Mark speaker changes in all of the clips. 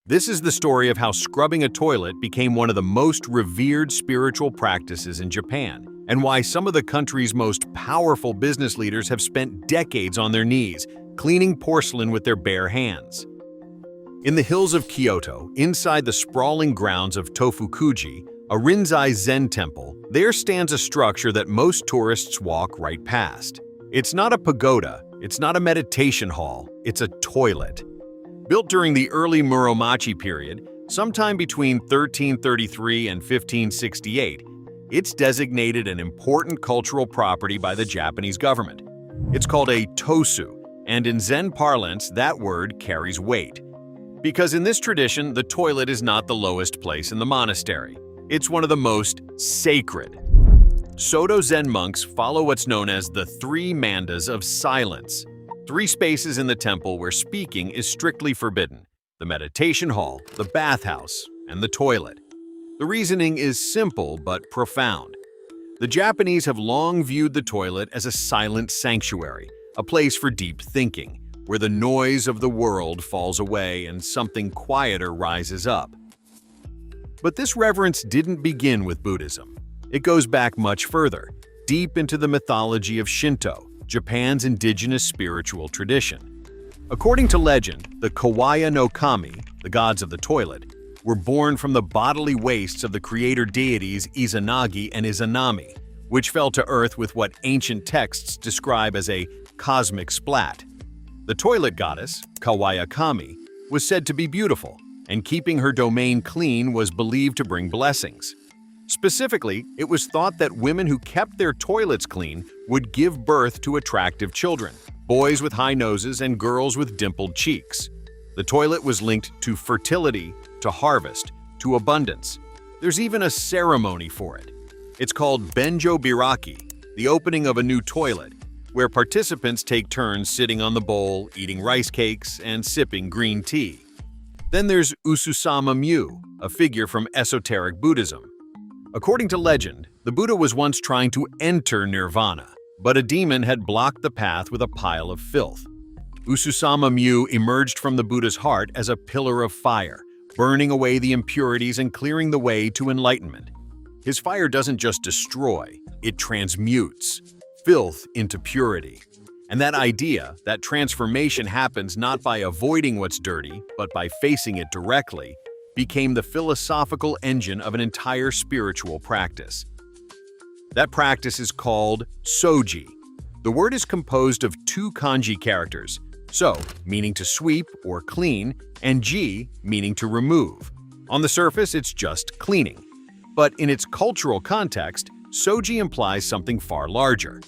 Speaker 1: This is the story of how scrubbing a toilet became one of the most revered spiritual practices in Japan, and why some of the country's most powerful business leaders have spent decades on their knees, cleaning porcelain with their bare hands. In the hills of Kyoto, inside the sprawling grounds of Tofukuji, a Rinzai Zen temple, there stands a structure that most tourists walk right past. It's not a pagoda, it's not a meditation hall, it's a toilet. Built during the early Muromachi period, sometime between 1333 and 1568, it's designated an important cultural property by the Japanese government. It's called a tosu, and in Zen parlance, that word carries weight. Because in this tradition, the toilet is not the lowest place in the monastery. It's one of the most sacred. Soto Zen monks follow what's known as the three Mandas of silence, three spaces in the temple where speaking is strictly forbidden: the meditation hall, the bathhouse, and the toilet. The reasoning is simple but profound. The Japanese have long viewed the toilet as a silent sanctuary, a place for deep thinking, where the noise of the world falls away and something quieter rises up. But this reverence didn't begin with Buddhism. It goes back much further, deep into the mythology of Shinto, Japan's indigenous spiritual tradition. According to legend, the Kawaya no Kami, the gods of the toilet, were born from the bodily wastes of the creator deities Izanagi and Izanami, which fell to earth with what ancient texts describe as a cosmic splat. The toilet goddess, Kawaya Kami, was said to be beautiful, and keeping her domain clean was believed to bring blessings. Specifically, it was thought that women who kept their toilets clean would give birth to attractive children, boys with high noses and girls with dimpled cheeks. The toilet was linked to fertility, to harvest, to abundance. There's even a ceremony for it. It's called Benjo Biraki, the opening of a new toilet, where participants take turns sitting on the bowl, eating rice cakes, and sipping green tea. Then there's Ususama Myu, a figure from esoteric Buddhism. According to legend, the Buddha was once trying to enter nirvana, but a demon had blocked the path with a pile of filth. Ususama Myu emerged from the Buddha's heart as a pillar of fire, burning away the impurities and clearing the way to enlightenment. His fire doesn't just destroy, it transmutes filth into purity. And that idea, that transformation happens not by avoiding what's dirty, but by facing it directly, became the philosophical engine of an entire spiritual practice. That practice is called Soji. The word is composed of two kanji characters, so, meaning to sweep or clean, and ji, meaning to remove. On the surface, it's just cleaning. But in its cultural context, Soji implies something far larger.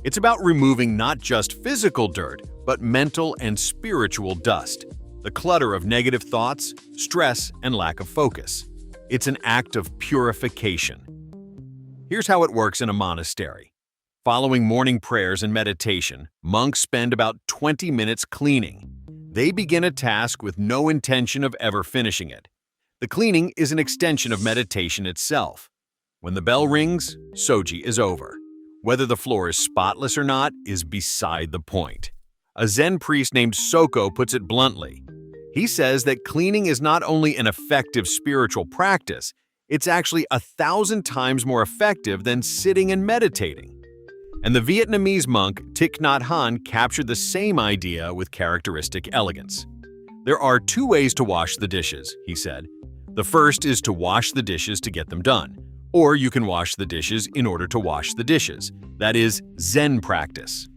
Speaker 1: It's about removing not just physical dirt, but mental and spiritual dust, the clutter of negative thoughts, stress, and lack of focus. It's an act of purification. Here's how it works in a monastery. Following morning prayers and meditation, monks spend about 20 minutes cleaning. They begin a task with no intention of ever finishing it. The cleaning is an extension of meditation itself. When the bell rings, Soji is over. Whether the floor is spotless or not is beside the point. A Zen priest named Soko puts it bluntly. He says that cleaning is not only an effective spiritual practice, it's actually 1,000 times more effective than sitting and meditating. And the Vietnamese monk Thich Nhat Hanh captured the same idea with characteristic elegance. There are two ways to wash the dishes, he said. The first is to wash the dishes to get them done. Or you can wash the dishes in order to wash the dishes. That is Zen practice.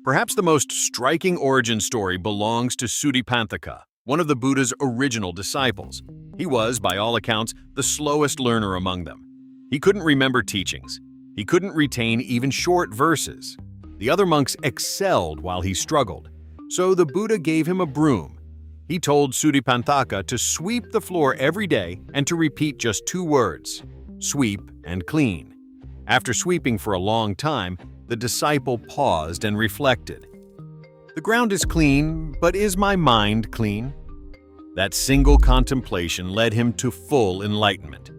Speaker 1: Perhaps the most striking origin story belongs to Sudipanthaka, one of the Buddha's original disciples. He was, by all accounts, the slowest learner among them. He couldn't remember teachings. He couldn't retain even short verses. The other monks excelled while he struggled. So the Buddha gave him a broom. He told Sudipanthaka to sweep the floor every day and to repeat just 2 words: sweep and clean. After sweeping for a long time, the disciple paused and reflected. The ground is clean, but is my mind clean? That single contemplation led him to full enlightenment.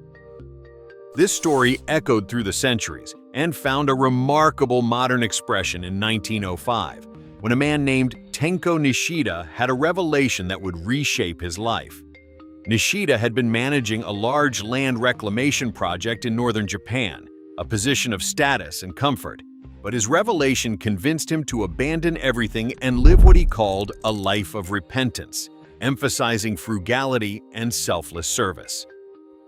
Speaker 1: This story echoed through the centuries and found a remarkable modern expression in 1905, when a man named Tenko Nishida had a revelation that would reshape his life. Nishida had been managing a large land reclamation project in northern Japan, a position of status and comfort, but his revelation convinced him to abandon everything and live what he called a life of repentance, emphasizing frugality and selfless service.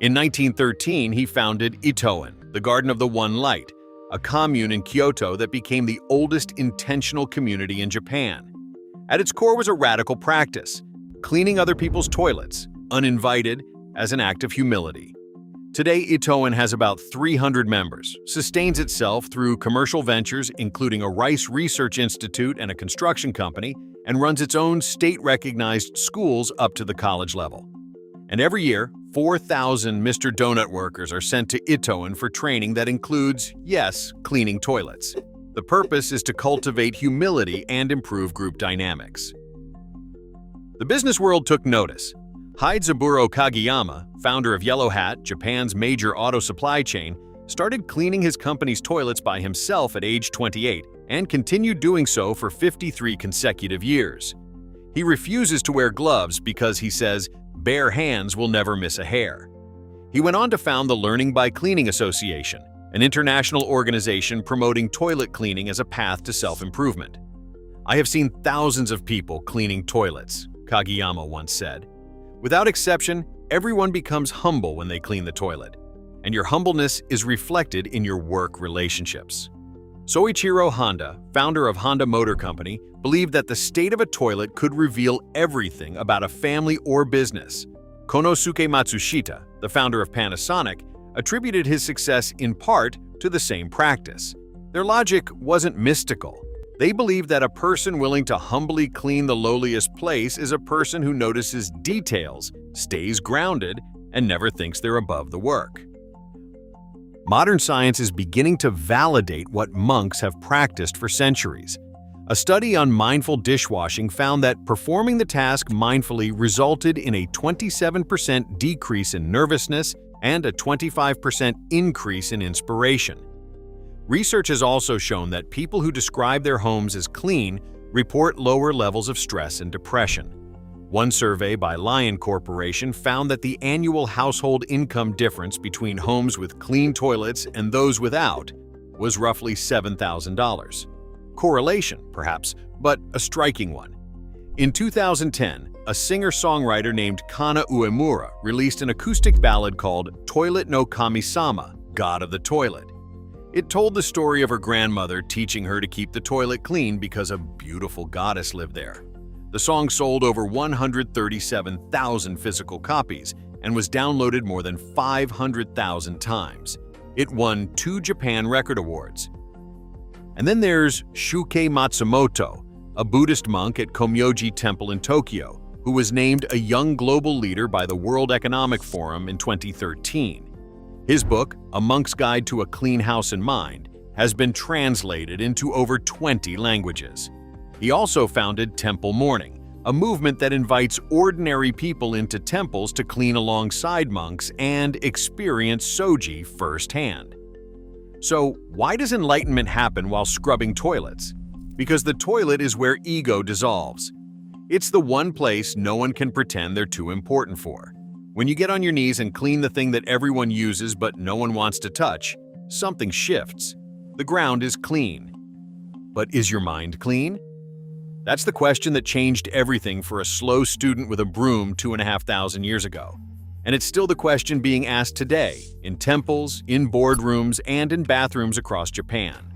Speaker 1: In 1913, he founded Ittoen, the Garden of the One Light, a commune in Kyoto that became the oldest intentional community in Japan. At its core was a radical practice, cleaning other people's toilets, uninvited, as an act of humility. Today, Ittoen has about 300 members, sustains itself through commercial ventures including a rice research institute and a construction company, and runs its own state-recognized schools up to the college level. And every year, 4,000 Mr. Donut workers are sent to Ittoen for training that includes, yes, cleaning toilets. The purpose is to cultivate humility and improve group dynamics. The business world took notice. Hidezaburo Kageyama, founder of Yellow Hat, Japan's major auto supply chain, started cleaning his company's toilets by himself at age 28 and continued doing so for 53 consecutive years. He refuses to wear gloves because he says, bare hands will never miss a hair. He went on to found the Learning by Cleaning Association, an international organization promoting toilet cleaning as a path to self-improvement. I have seen thousands of people cleaning toilets, Kageyama once said. Without exception, everyone becomes humble when they clean the toilet, and your humbleness is reflected in your work relationships. Soichiro Honda, founder of Honda Motor Company, believed that the state of a toilet could reveal everything about a family or business. Konosuke Matsushita, the founder of Panasonic, attributed his success in part to the same practice. Their logic wasn't mystical. They believed that a person willing to humbly clean the lowliest place is a person who notices details, stays grounded, and never thinks they're above the work. Modern science is beginning to validate what monks have practiced for centuries. A study on mindful dishwashing found that performing the task mindfully resulted in a 27% decrease in nervousness and a 25% increase in inspiration. Research has also shown that people who describe their homes as clean report lower levels of stress and depression. One survey by Lion Corporation found that the annual household income difference between homes with clean toilets and those without was roughly $7,000. Correlation, perhaps, but a striking one. In 2010, a singer-songwriter named Kana Uemura released an acoustic ballad called Toilet no Kamisama, God of the Toilet. It told the story of her grandmother teaching her to keep the toilet clean because a beautiful goddess lived there. The song sold over 137,000 physical copies and was downloaded more than 500,000 times. It won 2 Japan Record Awards. And then there's Shukai Matsumoto, a Buddhist monk at Komyoji Temple in Tokyo, who was named a young global leader by the World Economic Forum in 2013. His book, A Monk's Guide to a Clean House and Mind, has been translated into over 20 languages. He also founded Temple Morning, a movement that invites ordinary people into temples to clean alongside monks and experience Soji firsthand. So, why does enlightenment happen while scrubbing toilets? Because the toilet is where ego dissolves. It's the one place no one can pretend they're too important for. When you get on your knees and clean the thing that everyone uses but no one wants to touch, something shifts. The ground is clean. But is your mind clean? That's the question that changed everything for a slow student with a broom 2,500 years ago. And it's still the question being asked today, in temples, in boardrooms, and in bathrooms across Japan.